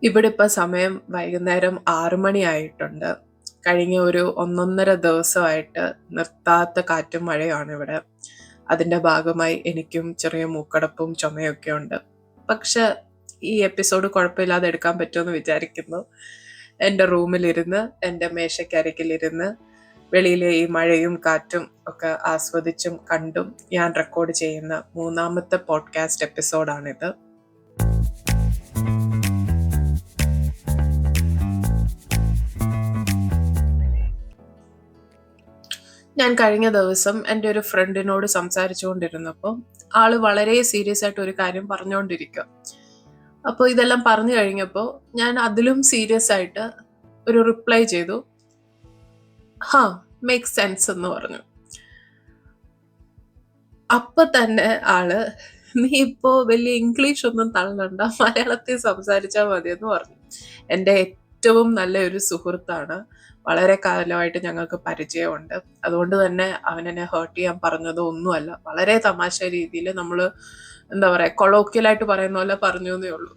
ഇവിടെ ഇപ്പൊ സമയം വൈകുന്നേരം 6 മണിയായിട്ടുണ്ട്. കഴിഞ്ഞ ഒരു 1 1/2 ദിവസമായിട്ട് നിർത്താത്ത കാറ്റും മഴയുമാണ് ഇവിടെ. അതിന്റെ ഭാഗമായി എനിക്കും ചെറിയ മൂക്കടപ്പും ചുമയൊക്കെ ഉണ്ട്. പക്ഷെ ഈ എപ്പിസോഡ് കുഴപ്പമില്ലാതെ എടുക്കാൻ പറ്റുമെന്ന് വിചാരിക്കുന്നു. എൻ്റെ റൂമിലിരുന്ന്, എൻ്റെ മേശയ്ക്കരികിലിരുന്ന് വെളിയിലെ ഈ മഴയും കാറ്റും ഒക്കെ ആസ്വദിച്ചും കണ്ടും ഞാൻ റെക്കോർഡ് ചെയ്യുന്ന 3ാമത്തെ പോഡ്കാസ്റ്റ് എപ്പിസോഡാണിത്. ഞാൻ കഴിഞ്ഞ ദിവസം എൻ്റെ ഒരു ഫ്രണ്ടിനോട് സംസാരിച്ചുകൊണ്ടിരുന്നപ്പോൾ ആള് വളരെ സീരിയസ് ആയിട്ട് ഒരു കാര്യം പറഞ്ഞുകൊണ്ടിരിക്കുക. അപ്പോൾ ഇതെല്ലാം പറഞ്ഞു കഴിഞ്ഞപ്പോൾ ഞാൻ അതിലും സീരിയസ് ആയിട്ട് ഒരു റിപ്ലൈ ചെയ്തു, ഹാ മേക്ക് സെൻസ് എന്ന് പറഞ്ഞു. അപ്പൊ തന്നെ ആള്, നീ ഇപ്പോ വലിയ ഇംഗ്ലീഷ് ഒന്നും തള്ളണ്ട, മലയാളത്തിൽ സംസാരിച്ചാൽ മതി എന്ന് പറഞ്ഞു. എൻ്റെ ഏറ്റവും നല്ല ഒരു സുഹൃത്താണ്. വളരെ കാലമായിട്ട് ഞങ്ങൾക്ക് പരിചയമുണ്ട്. അതുകൊണ്ട് തന്നെ അവനെന്നെ ഹേർട്ട് ചെയ്യാൻ പറഞ്ഞതോ ഒന്നുമല്ല. വളരെ തമാശ രീതിയിൽ നമ്മൾ എന്താ പറയാ, കൊളോക്കിയലായിട്ട് പറയുന്ന പോലെ പറഞ്ഞു എന്നേ ഉള്ളൂ.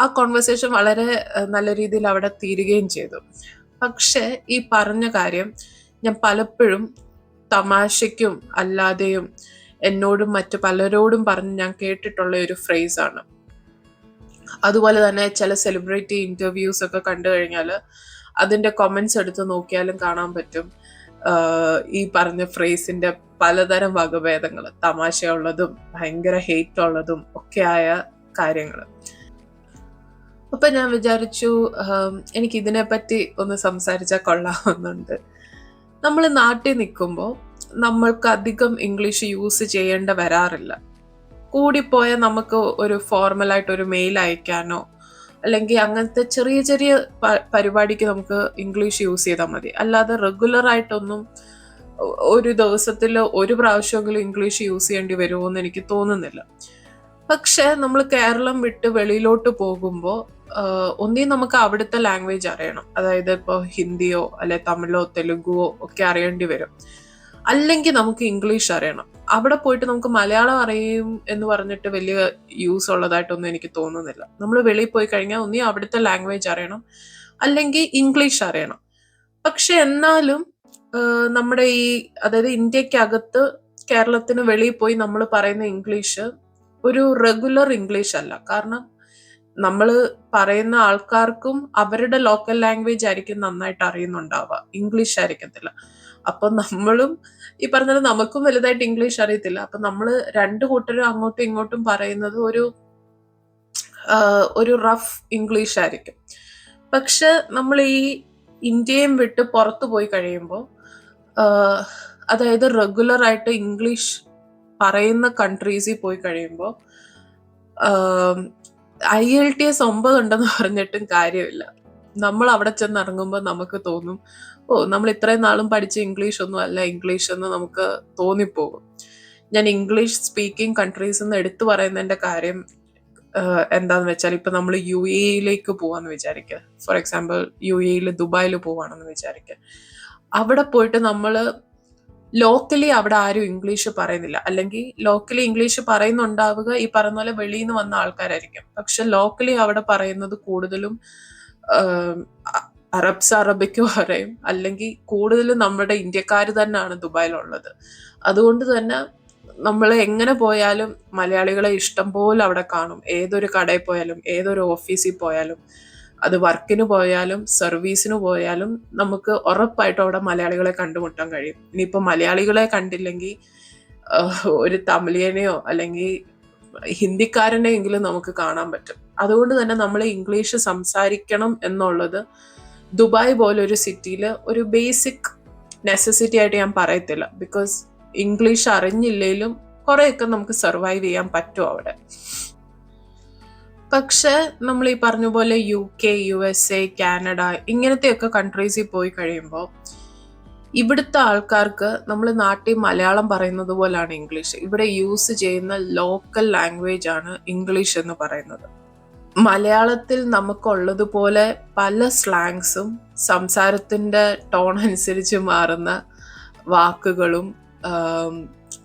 ആ കോൺവെർസേഷൻ വളരെ നല്ല രീതിയിൽ അവിടെ തീരുകയും ചെയ്തു. പക്ഷെ ഈ പറഞ്ഞ കാര്യം ഞാൻ പലപ്പോഴും തമാശയ്ക്കും അല്ലാതെയും എന്നോടും മറ്റു പലരോടും പറഞ്ഞ് ഞാൻ കേട്ടിട്ടുള്ള ഒരു ഫ്രേസാണ്. അതുപോലെ തന്നെ ചില സെലിബ്രിറ്റി ഇന്റർവ്യൂസ് ഒക്കെ കണ്ടു കഴിഞ്ഞാൽ അതിന്റെ കമന്റ്സ് എടുത്ത് നോക്കിയാലും കാണാൻ പറ്റും ഈ പറഞ്ഞ ഫ്രേസിന്റെ പലതരം വകഭേദങ്ങൾ, തമാശയുള്ളതും ഭയങ്കര ഹെയ്റ്റ് ഉള്ളതും ഒക്കെ ആയ കാര്യങ്ങൾ. അപ്പൊ ഞാൻ വിചാരിച്ചു എനിക്ക് ഇതിനെപ്പറ്റി ഒന്ന് സംസാരിച്ചാൽ കൊള്ളാമെന്നുണ്ട്. നമ്മൾ നാട്ടിൽ നിൽക്കുമ്പോൾ നമ്മൾക്ക് അധികം ഇംഗ്ലീഷ് യൂസ് ചെയ്യേണ്ട വരാറില്ല. കൂടിപ്പോയ നമുക്ക് ഒരു ഫോർമലായിട്ട് ഒരു മെയിൽ അയക്കാനോ അല്ലെങ്കിൽ അങ്ങനത്തെ ചെറിയ ചെറിയ പരിപാടിക്ക് നമുക്ക് ഇംഗ്ലീഷ് യൂസ് ചെയ്താൽ മതി. അല്ലാതെ റെഗുലർ ആയിട്ടൊന്നും ഒരു ദിവസത്തിൽ ഒരു പ്രാവശ്യമെങ്കിലും ഇംഗ്ലീഷ് യൂസ് ചെയ്യേണ്ടി വരുമോ എന്ന് എനിക്ക് തോന്നുന്നില്ല. പക്ഷെ നമ്മൾ കേരളം വിട്ട് വെളിയിലോട്ട് പോകുമ്പോൾ ഒന്നീ നമുക്ക് അവിടുത്തെ ലാംഗ്വേജ് അറിയണം. അതായത് ഇപ്പോൾ ഹിന്ദിയോ അല്ലെ തമിഴോ തെലുഗുവോ ഒക്കെ അറിയേണ്ടി വരും. അല്ലെങ്കിൽ നമുക്ക് ഇംഗ്ലീഷ് അറിയണം. അവിടെ പോയിട്ട് നമുക്ക് മലയാളം അറിയും എന്ന് പറഞ്ഞിട്ട് വലിയ യൂസ് ഉള്ളതായിട്ടൊന്നും എനിക്ക് തോന്നുന്നില്ല. നമ്മൾ വെളിയിൽ പോയി കഴിഞ്ഞാൽ ഒന്നീ അവിടുത്തെ ലാംഗ്വേജ് അറിയണം, അല്ലെങ്കിൽ ഇംഗ്ലീഷ് അറിയണം. പക്ഷെ എന്നാലും നമ്മുടെ അതായത് ഇന്ത്യക്കകത്ത് കേരളത്തിന് വെളിയിൽ പോയി നമ്മൾ പറയുന്ന ഇംഗ്ലീഷ് ഒരു റെഗുലർ ഇംഗ്ലീഷ് അല്ല. കാരണം നമ്മൾ പറയുന്ന ആൾക്കാർക്കും അവരുടെ ലോക്കൽ ലാംഗ്വേജ് ആയിരിക്കും നന്നായിട്ട് അറിയുന്നുണ്ടാവുക, ഇംഗ്ലീഷ് ആയിരിക്കത്തില്ല. അപ്പൊ നമ്മളും ഈ പറഞ്ഞത് നമുക്കും വലുതായിട്ട് ഇംഗ്ലീഷ് അറിയത്തില്ല. അപ്പൊ നമ്മൾ രണ്ടു കൂട്ടരും അങ്ങോട്ടും ഇങ്ങോട്ടും പറയുന്നത് ഒരു റഫ് ഇംഗ്ലീഷ് ആയിരിക്കും. പക്ഷെ നമ്മൾ ഈ ഇന്ത്യയും വിട്ട് പുറത്തു പോയി കഴിയുമ്പോൾ അതായത് റെഗുലർ ആയിട്ട് ഇംഗ്ലീഷ് പറയുന്ന കൺട്രീസിൽ പോയി കഴിയുമ്പോൾ IELTS 9 ഉണ്ടെന്ന് പറഞ്ഞിട്ടും കാര്യമില്ല. നമ്മൾ അവിടെ ചെന്ന് ഇറങ്ങുമ്പോൾ നമുക്ക് തോന്നും, നമ്മൾ ഇത്രയും നാളും പഠിച്ച ഇംഗ്ലീഷ് ഒന്നും അല്ല ഇംഗ്ലീഷ് എന്ന് നമുക്ക് തോന്നിപ്പോകും. ഞാൻ ഇംഗ്ലീഷ് സ്പീക്കിംഗ് കൺട്രീസ് എന്ന് എടുത്തു പറയുന്നതിന്റെ കാര്യം എന്താന്ന് വെച്ചാൽ, ഇപ്പൊ നമ്മൾ UAE പോവാന്ന് വിചാരിക്കുക. ഫോർ എക്സാമ്പിൾ UAE ദുബായിൽ പോവാണെന്ന് വിചാരിക്കുക. അവിടെ പോയിട്ട് നമ്മള് ലോക്കലി അവിടെ ആരും ഇംഗ്ലീഷ് പറയുന്നില്ല, അല്ലെങ്കിൽ ലോക്കലി ഇംഗ്ലീഷ് പറയുന്നുണ്ടാവുക ഈ പറഞ്ഞ പോലെ വെളിയിൽ നിന്ന് വന്ന ആൾക്കാരായിരിക്കും. പക്ഷെ ലോക്കലി അവിടെ പറയുന്നത് കൂടുതലും അറബിക്ക് പറയും, അല്ലെങ്കിൽ കൂടുതലും നമ്മുടെ ഇന്ത്യക്കാർ തന്നെയാണ് ദുബായിലുള്ളത്. അതുകൊണ്ട് തന്നെ നമ്മൾ എങ്ങനെ പോയാലും മലയാളികളെ ഇഷ്ടം പോലെ അവിടെ കാണും. ഏതൊരു കടയിൽ പോയാലും ഏതൊരു ഓഫീസിൽ പോയാലും അത് വർക്കിന് പോയാലും സർവീസിന് പോയാലും നമുക്ക് ഉറപ്പായിട്ടും അവിടെ മലയാളികളെ കണ്ടുമുട്ടാൻ കഴിയും. ഇനിയിപ്പോൾ മലയാളികളെ കണ്ടില്ലെങ്കിൽ ഒരു തമിഴിയനെയോ അല്ലെങ്കിൽ ഹിന്ദിക്കാരനെയെങ്കിലും നമുക്ക് കാണാൻ പറ്റും. അതുകൊണ്ട് തന്നെ നമ്മൾ ഇംഗ്ലീഷ് സംസാരിക്കണം എന്നുള്ളത് ദുബായ് പോലൊരു സിറ്റിയിൽ ഒരു ബേസിക് നെസസിറ്റി ആയിട്ട് ഞാൻ പറയത്തില്ല. ബിക്കോസ് ഇംഗ്ലീഷ് അറിഞ്ഞില്ലെങ്കിലും കുറെയൊക്കെ നമുക്ക് സർവൈവ് ചെയ്യാൻ പറ്റും അവിടെ. പക്ഷെ നമ്മൾ ഈ പറഞ്ഞ പോലെ UK, USA, കാനഡ ഇങ്ങനത്തെയൊക്കെ കൺട്രീസിൽ പോയി കഴിയുമ്പോൾ ഇവിടുത്തെ ആൾക്കാർക്ക് നമ്മൾ നാട്ടിൽ മലയാളം പറയുന്നത് പോലാണ് ഇംഗ്ലീഷ്. ഇവിടെ യൂസ് ചെയ്യുന്ന ലോക്കൽ ലാംഗ്വേജ് ആണ് ഇംഗ്ലീഷ് എന്ന് പറയുന്നത്. മലയാളത്തിൽ നമുക്കുള്ളതുപോലെ പല സ്ലാങ്സും സംസാരത്തിന്റെ ടോൺ അനുസരിച്ച് മാറുന്ന വാക്കുകളും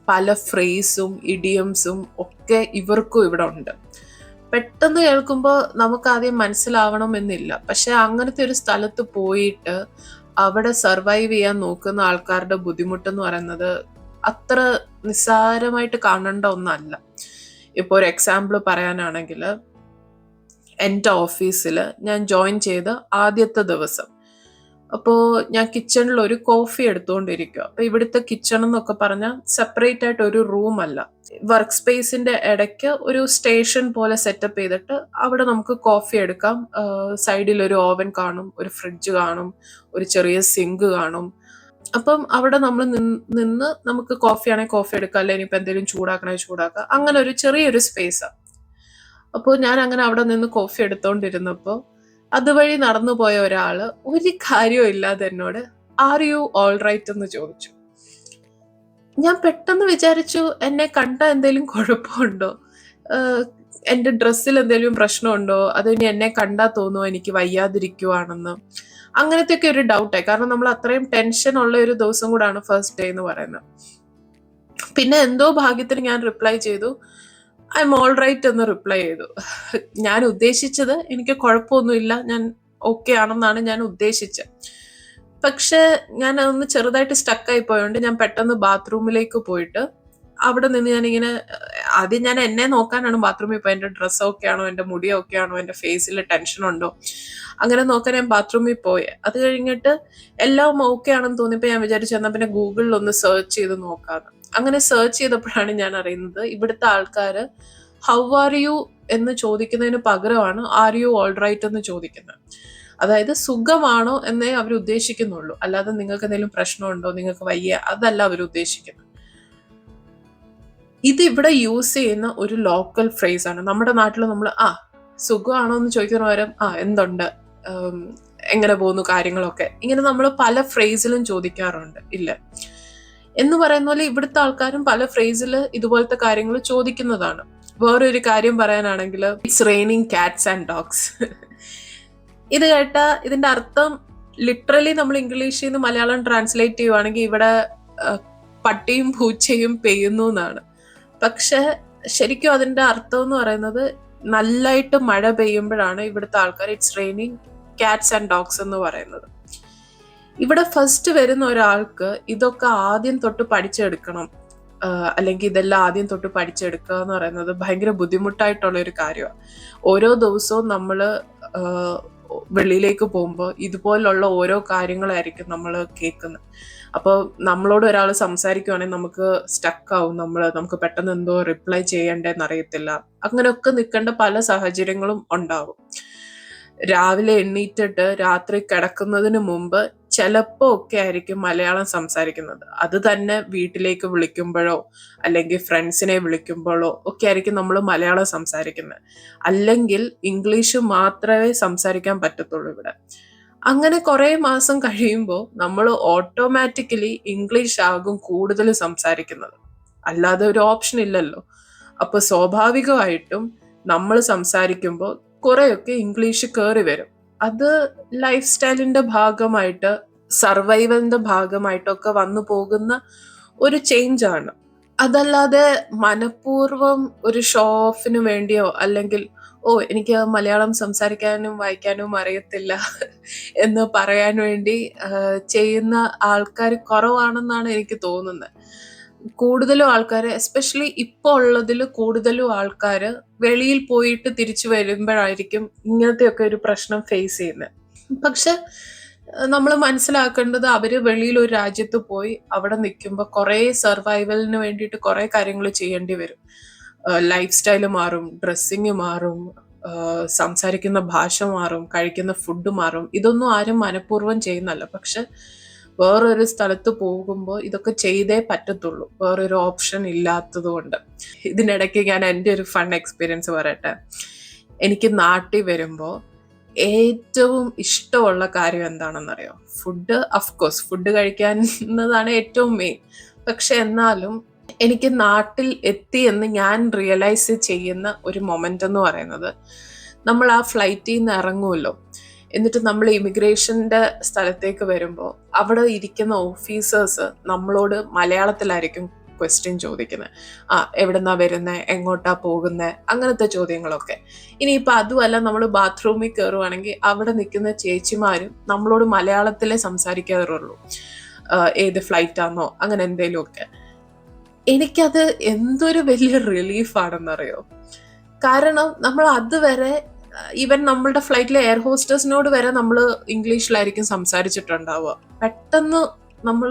പല ഫ്രേസും ഇഡിയംസും ഒക്കെ ഇവർക്കും ഇവിടെ ഉണ്ട്. പെട്ടെന്ന് കേൾക്കുമ്പോൾ നമുക്ക് ആദ്യം മനസ്സിലാവണം എന്നില്ല. പക്ഷെ അങ്ങനത്തെ ഒരു സ്ഥലത്ത് പോയിട്ട് അവിടെ സർവൈവ് ചെയ്യാൻ നോക്കുന്ന ആൾക്കാരുടെ ബുദ്ധിമുട്ടെന്ന് പറയുന്നത് അത്ര നിസ്സാരമായിട്ട് കാണേണ്ട ഒന്നല്ല. ഇപ്പോൾ ഒരു എക്സാമ്പിൾ പറയാനാണെങ്കിൽ, എൻ്റെ ഓഫീസിൽ ഞാൻ ജോയിൻ ചെയ്ത ആദ്യത്തെ ദിവസം അപ്പോൾ ഞാൻ കിച്ചണിൽ ഒരു കോഫി എടുത്തുകൊണ്ടിരിക്കുക. അപ്പൊ ഇവിടുത്തെ കിച്ചൺ എന്നൊക്കെ പറഞ്ഞാൽ സെപ്പറേറ്റ് ആയിട്ട് ഒരു റൂം അല്ല, വർക്ക് സ്പേസിന്റെ ഇടയ്ക്ക് ഒരു സ്റ്റേഷൻ പോലെ സെറ്റപ്പ് ചെയ്തിട്ട് അവിടെ നമുക്ക് കോഫി എടുക്കാം. സൈഡിൽ ഒരു ഓവൻ കാണും, ഒരു ഫ്രിഡ്ജ് കാണും, ഒരു ചെറിയ സിങ്ക് കാണും. അപ്പം അവിടെ നമ്മൾ നിന്ന് നമുക്ക് കോഫി ആണെങ്കിൽ കോഫി എടുക്കാം, അല്ലെങ്കിൽ ഇനിയിപ്പോൾ എന്തെങ്കിലും ചൂടാക്കണമെങ്കിൽ ചൂടാക്കാം. അങ്ങനെ ഒരു ചെറിയൊരു സ്പേസാണ്. അപ്പോൾ ഞാൻ അങ്ങനെ അവിടെ നിന്ന് കോഫി എടുത്തോണ്ടിരുന്നപ്പോൾ അതുവഴി നടന്നു പോയ ഒരാള് ഒരു കാര്യവും ഇല്ലാതെ എന്നോട് ആർ യു ഓൾ റൈറ്റ് എന്ന് ചോദിച്ചു. ഞാൻ പെട്ടെന്ന് വിചാരിച്ചു എന്നെ കണ്ട എന്തെങ്കിലും കുഴപ്പമുണ്ടോ, എന്റെ ഡ്രസ്സിൽ എന്തെങ്കിലും പ്രശ്നമുണ്ടോ, അതോ ഇനി എന്നെ കണ്ടാ തോന്നുമോ എനിക്ക് വയ്യാതിരിക്കുവാണെന്ന്. അങ്ങനത്തെ ഒക്കെ ഒരു ഡൗട്ടായി. കാരണം നമ്മൾ അത്രയും ടെൻഷൻ ഉള്ള ഒരു ദിവസം കൂടാണ് ഫസ്റ്റ് ഡേ എന്ന് പറയുന്നത്. പിന്നെ എന്തോ ഭാഗ്യത്തിന് ഞാൻ റിപ്ലൈ ചെയ്തു, ഐ എം ഓൾ റൈറ്റ് എന്ന് റിപ്ലൈ ചെയ്തു. ഞാൻ ഉദ്ദേശിച്ചത് എനിക്ക് കുഴപ്പമൊന്നുമില്ല, ഞാൻ ഓക്കെ ആണെന്നാണ് ഞാൻ ഉദ്ദേശിച്ചത്. പക്ഷെ ഞാൻ ഒന്ന് ചെറുതായിട്ട് സ്റ്റക്കായി പോയോണ്ട് ഞാൻ പെട്ടെന്ന് ബാത്റൂമിലേക്ക് പോയിട്ട് അവിടെ നിന്ന് ഞാനിങ്ങനെ ആദ്യം ഞാൻ എന്നെ നോക്കാനാണ് ബാത്റൂമിൽ പോയി. എൻ്റെ ഡ്രസ്സ് ഓക്കെ ആണോ, എൻ്റെ മുടി ഓക്കെ ആണോ, എൻ്റെ ഫേസിൽ ടെൻഷൻ ഉണ്ടോ, അങ്ങനെ നോക്കാൻ ഞാൻ ബാത്റൂമിൽ പോയി. അത് കഴിഞ്ഞിട്ട് എല്ലാം ഓക്കെ ആണെന്ന് തോന്നിയപ്പോൾ ഞാൻ വിചാരിച്ചു എന്നാൽ പിന്നെ ഗൂഗിളിൽ ഒന്ന് സെർച്ച് ചെയ്ത് നോക്കാമെന്ന്. അങ്ങനെ സെർച്ച് ചെയ്തപ്പോഴാണ് ഞാൻ അറിയുന്നത് ഇവിടുത്തെ ആൾക്കാര് ഹൗ ആർ യു എന്ന് ചോദിക്കുന്നതിന് പകരമാണ് ആർ യു ഓൾ റൈറ്റ് എന്ന് ചോദിക്കുന്നത്. അതായത് സുഖമാണോ എന്നേ അവർ ഉദ്ദേശിക്കുന്നുള്ളൂ, അല്ലാതെ നിങ്ങൾക്ക് എന്തെങ്കിലും പ്രശ്നമുണ്ടോ, നിങ്ങൾക്ക് വയ്യ, അതല്ല അവർ ഉദ്ദേശിക്കുന്നത്. ഇത് ഇവിടെ യൂസ് ചെയ്യുന്ന ഒരു ലോക്കൽ ഫ്രേസ് ആണ്. നമ്മുടെ നാട്ടിൽ നമ്മൾ സുഖമാണോ എന്ന് ചോദിക്കുന്ന പകരം എന്തുണ്ട്, എങ്ങനെ പോകുന്നു കാര്യങ്ങളൊക്കെ, ഇങ്ങനെ നമ്മൾ പല ഫ്രേസിലും ചോദിക്കാറുണ്ട് ഇല്ല എന്ന് പറയുന്ന പോലെ ഇവിടുത്തെ ആൾക്കാരും പല ഫ്രേസിൽ ഇതുപോലത്തെ കാര്യങ്ങൾ ചോദിക്കുന്നതാണ്. വേറൊരു കാര്യം പറയാനാണെങ്കിൽ, it's raining cats and dogs. ഇത് കേട്ട ഇതിന്റെ അർത്ഥം ലിറ്ററലി നമ്മൾ ഇംഗ്ലീഷിൽ നിന്ന് മലയാളം ട്രാൻസ്ലേറ്റ് ചെയ്യുവാണെങ്കിൽ ഇവിടെ പട്ടിയും പൂച്ചയും പെയ്യുന്നു എന്നാണ്. പക്ഷെ ശരിക്കും അതിന്റെ അർത്ഥം എന്ന് പറയുന്നത് നല്ലതായിട്ട് മഴ പെയ്യുമ്പോഴാണ് ഇവിടുത്തെ ആൾക്കാർ it's raining cats and dogs എന്ന് പറയുന്നത്. ഇവിടെ ഫസ്റ്റ് വരുന്ന ഒരാൾക്ക് ഇതൊക്കെ ആദ്യം തൊട്ട് പഠിച്ചെടുക്കണം, അല്ലെങ്കിൽ ഇതെല്ലാം ആദ്യം തൊട്ട് പഠിച്ചെടുക്കുക എന്ന് പറയുന്നത് ഭയങ്കര ബുദ്ധിമുട്ടായിട്ടുള്ള ഒരു കാര്യമാണ്. ഓരോ ദിവസവും നമ്മൾ വെളിയിലേക്ക് പോകുമ്പോൾ ഇതുപോലുള്ള ഓരോ കാര്യങ്ങളായിരിക്കും നമ്മൾ കേൾക്കുന്നത്. അപ്പോൾ നമ്മളോട് ഒരാൾ സംസാരിക്കുവാണെങ്കിൽ നമുക്ക് സ്റ്റക്കാവും, നമുക്ക് പെട്ടെന്ന് എന്തോ റിപ്ലൈ ചെയ്യണ്ടേന്ന് അറിയത്തില്ല. അങ്ങനെയൊക്കെ നിൽക്കേണ്ട പല സാഹചര്യങ്ങളും ഉണ്ടാവും. രാവിലെ എണ്ണീറ്റിട്ട് രാത്രി കിടക്കുന്നതിന് മുമ്പ് ചിലപ്പോ ഒക്കെ ആയിരിക്കും മലയാളം സംസാരിക്കുന്നത്. അത് തന്നെ വീട്ടിലേക്ക് വിളിക്കുമ്പോഴോ അല്ലെങ്കിൽ ഫ്രണ്ട്സിനെ വിളിക്കുമ്പോഴോ ഒക്കെ ആയിരിക്കും നമ്മൾ മലയാളം സംസാരിക്കുന്നത്. അല്ലെങ്കിൽ ഇംഗ്ലീഷ് മാത്രമേ സംസാരിക്കാൻ പറ്റത്തുള്ളൂ ഇവിടെ. അങ്ങനെ കുറെ മാസം കഴിയുമ്പോൾ നമ്മൾ ഓട്ടോമാറ്റിക്കലി ഇംഗ്ലീഷ് ആകും കൂടുതൽ സംസാരിക്കുന്നത്, അല്ലാതെ ഒരു ഓപ്ഷൻ ഇല്ലല്ലോ. അപ്പൊ സ്വാഭാവികമായിട്ടും നമ്മൾ സംസാരിക്കുമ്പോൾ കുറെയൊക്കെ ഇംഗ്ലീഷ് കയറി വരും. അത് ലൈഫ് സ്റ്റൈലിന്റെ ഭാഗമായിട്ട് സർവൈവലിന്റെ ഭാഗമായിട്ടൊക്കെ വന്നു പോകുന്ന ഒരു ചേഞ്ച് ആണ്. അതല്ലാതെ മനഃപൂർവ്വം ഒരു ഷോ ഓഫിന് വേണ്ടിയോ അല്ലെങ്കിൽ എനിക്ക് മലയാളം സംസാരിക്കാനും വായിക്കാനും അറിയത്തില്ല എന്ന് പറയാൻ വേണ്ടി ചെയ്യുന്ന ആൾക്കാർ കുറവാണെന്നാണ് എനിക്ക് തോന്നുന്നത്. കൂടുതലും ആൾക്കാർ, എസ്പെഷ്യലി ഇപ്പോൾ ഉള്ളതിൽ കൂടുതലും ആൾക്കാർ വെളിയിൽ പോയിട്ട് തിരിച്ചു വരുമ്പോഴായിരിക്കും ഇങ്ങനത്തെയൊക്കെ ഒരു പ്രശ്നം ഫേസ് ചെയ്യുന്നത്. പക്ഷെ നമ്മൾ മനസ്സിലാക്കേണ്ടത് അവര് വെളിയിൽ ഒരു രാജ്യത്ത് പോയി അവിടെ നിൽക്കുമ്പോൾ കുറെ സർവൈവലിന് വേണ്ടിയിട്ട് കുറെ കാര്യങ്ങൾ ചെയ്യേണ്ടി വരും. ലൈഫ് സ്റ്റൈല് മാറും, ഡ്രസ്സിങ് മാറും, സംസാരിക്കുന്ന ഭാഷ മാറും, കഴിക്കുന്ന ഫുഡ് മാറും. ഇതൊന്നും ആരും മനഃപൂർവ്വം ചെയ്യുന്നല്ല. പക്ഷെ വേറൊരു സ്ഥലത്ത് പോകുമ്പോൾ ഇതൊക്കെ ചെയ്തേ പറ്റത്തുള്ളൂ, വേറൊരു ഓപ്ഷൻ ഇല്ലാത്തത് കൊണ്ട്. ഇതിനിടയ്ക്ക് ഞാൻ എൻ്റെ ഒരു ഫൺ എക്സ്പീരിയൻസ് പറയട്ടെ. എനിക്ക് നാട്ടിൽ വരുമ്പോൾ ഏറ്റവും ഇഷ്ടമുള്ള കാര്യം എന്താണെന്നറിയോ? ഫുഡ്. അഫ്കോഴ്സ് ഫുഡ് കഴിക്കാവുന്നതാണ് ഏറ്റവും മെയിൻ. പക്ഷെ എന്നാലും എനിക്ക് നാട്ടിൽ എത്തി എന്ന് ഞാൻ റിയലൈസ് ചെയ്യുന്ന ഒരു മൊമെന്റ് എന്ന് പറയുന്നത്, നമ്മൾ ആ ഫ്ലൈറ്റിൽ നിന്ന് ഇറങ്ങുമല്ലോ, എന്നിട്ട് നമ്മൾ ഇമിഗ്രേഷന്റെ സ്ഥലത്തേക്ക് വരുമ്പോൾ അവിടെ ഇരിക്കുന്ന ഓഫീസേഴ്സ് നമ്മളോട് മലയാളത്തിലായിരിക്കും ക്വസ്റ്റ്യൻ ചോദിക്കുന്നത്. എവിടുന്നാ വരുന്നത്, എങ്ങോട്ടാ പോകുന്നത്, അങ്ങനത്തെ ചോദ്യങ്ങളൊക്കെ. ഇനിയിപ്പോൾ അതുമല്ല, നമ്മൾ ബാത്റൂമിൽ കയറുവാണെങ്കിൽ അവിടെ നിൽക്കുന്ന ചേച്ചിമാരും നമ്മളോട് മലയാളത്തിലേ സംസാരിക്കാറുള്ളൂ. ഏത് ഫ്ലൈറ്റാന്നോ അങ്ങനെ എന്തെങ്കിലുമൊക്കെ. എനിക്കത് എന്തൊരു വലിയ റിലീഫാണെന്നറിയോ. കാരണം നമ്മൾ അതുവരെ ഈവൻ നമ്മളുടെ ഫ്ലൈറ്റിലെ എയർ ഹോസ്റ്റേഴ്സിനോട് വരെ നമ്മൾ ഇംഗ്ലീഷിലായിരിക്കും സംസാരിച്ചിട്ടുണ്ടാവുക. പെട്ടെന്ന് നമ്മൾ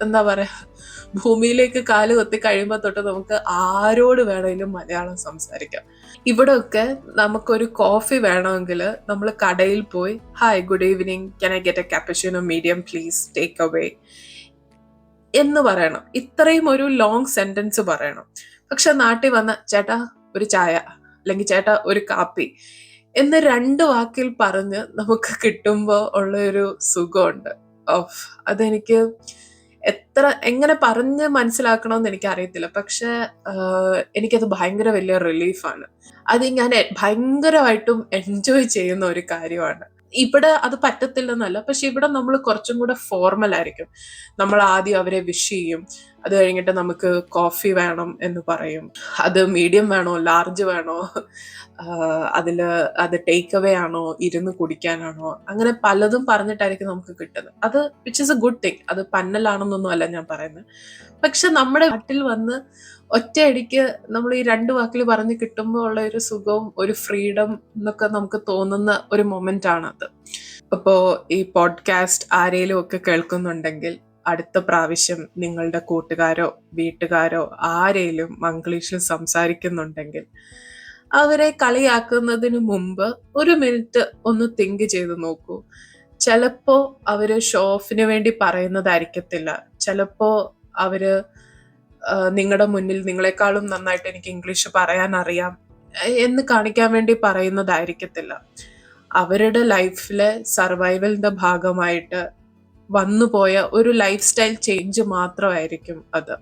എന്താ പറയാ, ഭൂമിയിലേക്ക് കാല് കൊത്തി കഴിയുമ്പോൾ തൊട്ട് നമുക്ക് ആരോട് വേണമെങ്കിലും മലയാളം സംസാരിക്കാം. ഇവിടെയൊക്കെ നമുക്കൊരു കോഫി വേണമെങ്കിൽ നമ്മൾ കടയിൽ പോയി hi good evening, can I get a cappuccino medium please, take away എന്ന് പറയണം. ഇത്രയും ഒരു ലോങ് സെന്റൻസ് പറയണം. പക്ഷെ നാട്ടിൽ വന്ന ചേട്ടാ ഒരു ചായ, അല്ലെങ്കിൽ ചേട്ടാ ഒരു കാപ്പി എന്ന് 2 വാക്കിൽ പറഞ്ഞ് നമുക്ക് കിട്ടുമ്പോൾ ഉള്ള ഒരു സുഖമുണ്ട്. അതെനിക്ക് എങ്ങനെ പറഞ്ഞ് മനസ്സിലാക്കണമെന്ന് എനിക്ക് അറിയത്തില്ല. പക്ഷെ എനിക്കത് ഭയങ്കര വലിയ റിലീഫാണ്. അത് ഞാൻ ഭയങ്കരമായിട്ടും എൻജോയ് ചെയ്യുന്ന ഒരു കാര്യമാണ്. ഇവിടെ അത് പറ്റത്തില്ലെന്നല്ല, പക്ഷെ ഇവിടെ നമ്മൾ കുറച്ചും കൂടെ ഫോർമൽ ആയിരിക്കും. നമ്മൾ ആദ്യം അവരെ വിഷ് ചെയ്യും, അത് കഴിഞ്ഞിട്ട് നമുക്ക് കോഫി വേണം എന്ന് പറയും. അത് മീഡിയം വേണോ ലാർജ് വേണോ, അത് ടേക്ക് അവേ ആണോ ഇരുന്ന് കുടിക്കാനാണോ, അങ്ങനെ പലതും പറഞ്ഞിട്ടായിരിക്കും നമുക്ക് കിട്ടുന്നത്. അത് which is A good thing. അത് പന്നലാണെന്നൊന്നും അല്ല ഞാൻ പറയുന്നത്. പക്ഷെ നമ്മുടെ നാട്ടിൽ വന്ന് ഒറ്റയടിക്ക് നമ്മൾ ഈ 2 വാക്കിൽ പറഞ്ഞ് കിട്ടുമ്പോൾ ഉള്ള ഒരു സുഖവും ഒരു ഫ്രീഡം എന്നൊക്കെ നമുക്ക് തോന്നുന്ന ഒരു മൊമെന്റ് ആണത്. അപ്പോൾ ഈ പോഡ്കാസ്റ്റ് ആരേലും ഒക്കെ കേൾക്കുന്നുണ്ടെങ്കിൽ അടുത്ത പ്രാവശ്യം നിങ്ങളുടെ കൂട്ടുകാരോ വീട്ടുകാരോ ആരേലും മംഗ്ലീഷിൽ സംസാരിക്കുന്നുണ്ടെങ്കിൽ അവരെ കളിയാക്കുന്നതിന് മുമ്പ് 1 മിനിറ്റ് ഒന്ന് തിങ്ക് ചെയ്ത് നോക്കൂ. ചിലപ്പോ അവര് ഷോ ഓഫിന് വേണ്ടി പറയുന്നതായിരിക്കത്തില്ല. ചിലപ്പോ അവര് നിങ്ങളുടെ മുന്നിൽ നിങ്ങളെക്കാളും നന്നായിട്ട് എനിക്ക് ഇംഗ്ലീഷ് പറയാൻ അറിയാം എന്ന് കാണിക്കാൻ വേണ്ടി പറയുന്നതായിരിക്കത്തില്ല. അവരുടെ ലൈഫിലെ സർവൈവലിന്റെ ഭാഗമായിട്ട് വന്നുപോയ ഒരു ലൈഫ് സ്റ്റൈൽ ചേഞ്ച് മാത്രമായിരിക്കും അത്.